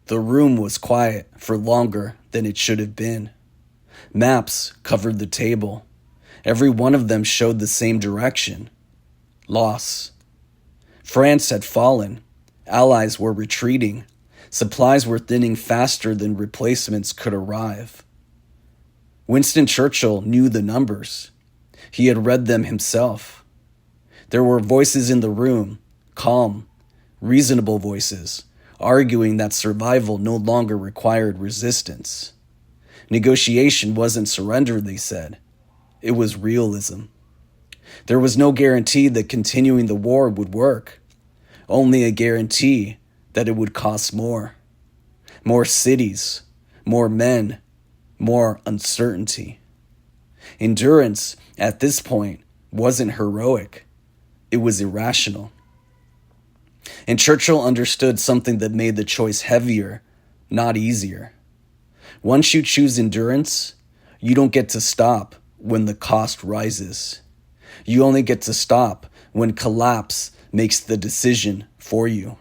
The room was quiet for longer than it should have been. Maps covered the table. Every one of them showed the same direction. Loss. France had fallen. Allies were retreating. Supplies were thinning faster than replacements could arrive. Winston Churchill knew the numbers. He had read them himself. There were voices in the room, calm, reasonable voices, arguing that survival no longer required resistance. Negotiation wasn't surrender, they said. It was realism. There was no guarantee that continuing the war would work, only a guarantee that it would cost more. More cities, more men, more uncertainty. Endurance, at this point, wasn't heroic. It was irrational. And Churchill understood something that made the choice heavier, not easier. Once you choose endurance, you don't get to stop when the cost rises. You only get to stop when collapse makes the decision for you.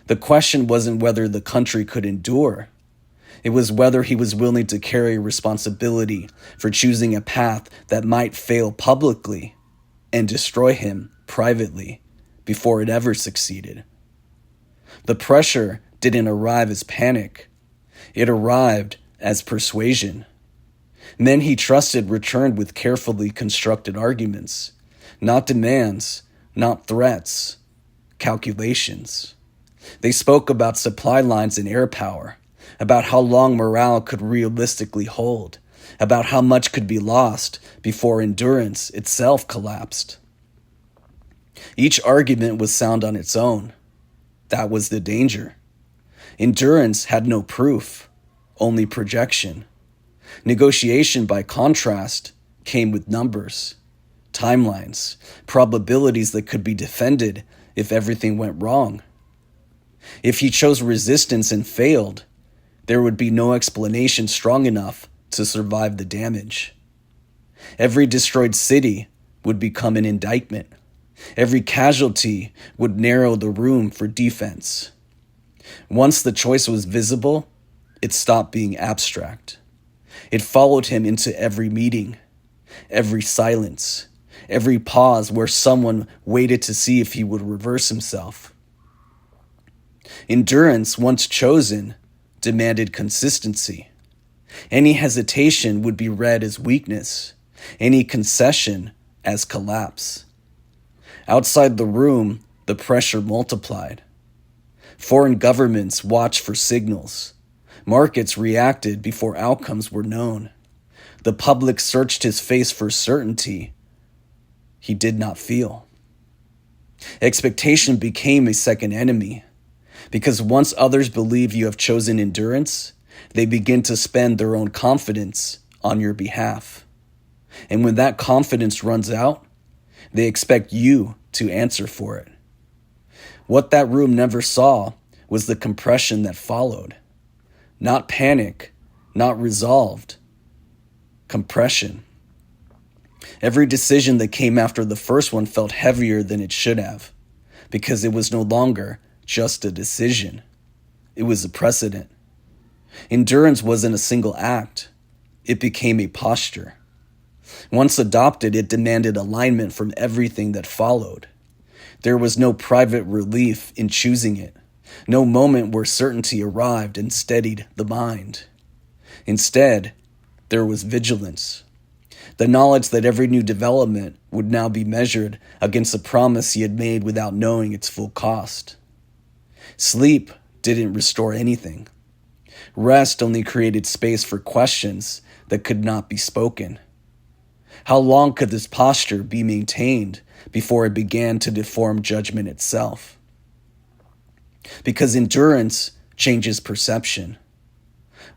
The question wasn't whether the country could endure. It was whether he was willing to carry responsibility for choosing a path that might fail publicly and destroy him privately before it ever succeeded. The pressure didn't arrive as panic. It arrived as persuasion. Men he trusted returned with carefully constructed arguments, not demands, not threats, calculations. They spoke about supply lines and air power, about how long morale could realistically hold, about how much could be lost before endurance itself collapsed. Each argument was sound on its own. That was the danger. Endurance had no proof, only projection. Negotiation, by contrast, came with numbers, timelines, probabilities that could be defended if everything went wrong. If he chose resistance and failed, there would be no explanation strong enough to survive the damage. Every destroyed city would become an indictment. Every casualty would narrow the room for defense. Once the choice was visible, it stopped being abstract. It followed him into every meeting, every silence, every pause where someone waited to see if he would reverse himself. Endurance, once chosen, demanded consistency. Any hesitation would be read as weakness, any concession as collapse. Outside the room, the pressure multiplied. Foreign governments watched for signals. Markets reacted before outcomes were known. The public searched his face for certainty he did not feel. Expectation became a second enemy, because once others believe you have chosen endurance, they begin to spend their own confidence on your behalf. And when that confidence runs out, they expect you to answer for it. What that room never saw was the compression that followed. Not panic, not resolved. Compression. Every decision that came after the first one felt heavier than it should have, because it was no longer just a decision. It was a precedent. Endurance wasn't a single act. It became a posture. Once adopted, it demanded alignment from everything that followed. There was no private relief in choosing it, no moment where certainty arrived and steadied the mind. Instead, there was vigilance. The knowledge that every new development would now be measured against a promise he had made without knowing its full cost. Sleep didn't restore anything. Rest only created space for questions that could not be spoken. How long could this posture be maintained before it began to deform judgment itself? Because endurance changes perception.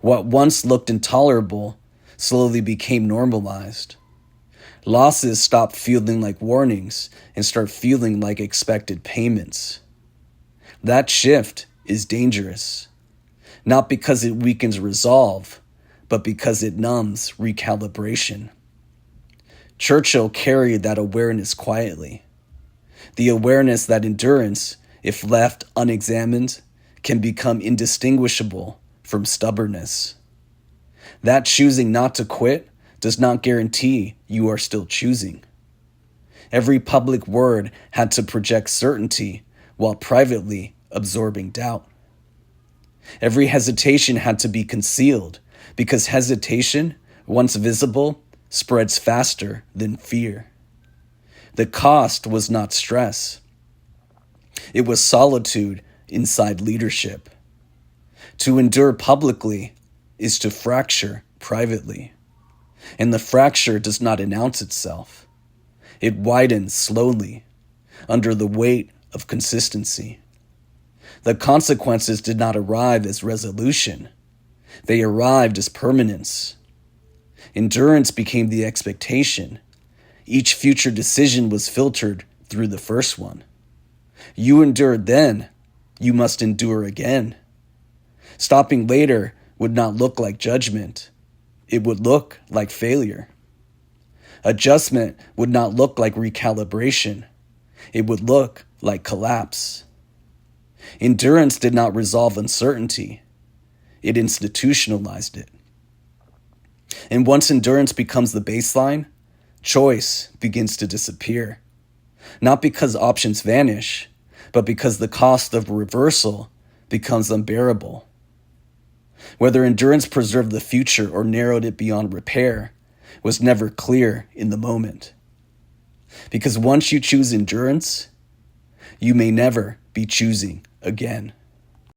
What once looked intolerable slowly became normalized. Losses stop feeling like warnings and start feeling like expected payments. That shift is dangerous, not because it weakens resolve, but because it numbs recalibration. Churchill carried that awareness quietly. The awareness that endurance, if left unexamined, can become indistinguishable from stubbornness. That choosing not to quit does not guarantee you are still choosing. Every public word had to project certainty while privately absorbing doubt. Every hesitation had to be concealed because hesitation, once visible, spreads faster than fear. The cost was not stress. It was solitude inside leadership. To endure publicly is to fracture privately. And the fracture does not announce itself. It widens slowly under the weight of consistency. The consequences did not arrive as resolution. They arrived as permanence. Endurance became the expectation. Each future decision was filtered through the first one. You endured then, you must endure again. Stopping later would not look like judgment. It would look like failure. Adjustment would not look like recalibration. It would look like collapse. Endurance did not resolve uncertainty. It institutionalized it. And once endurance becomes the baseline, choice begins to disappear. Not because options vanish, but because the cost of reversal becomes unbearable. Whether endurance preserved the future or narrowed it beyond repair was never clear in the moment. Because once you choose endurance, you may never be choosing again.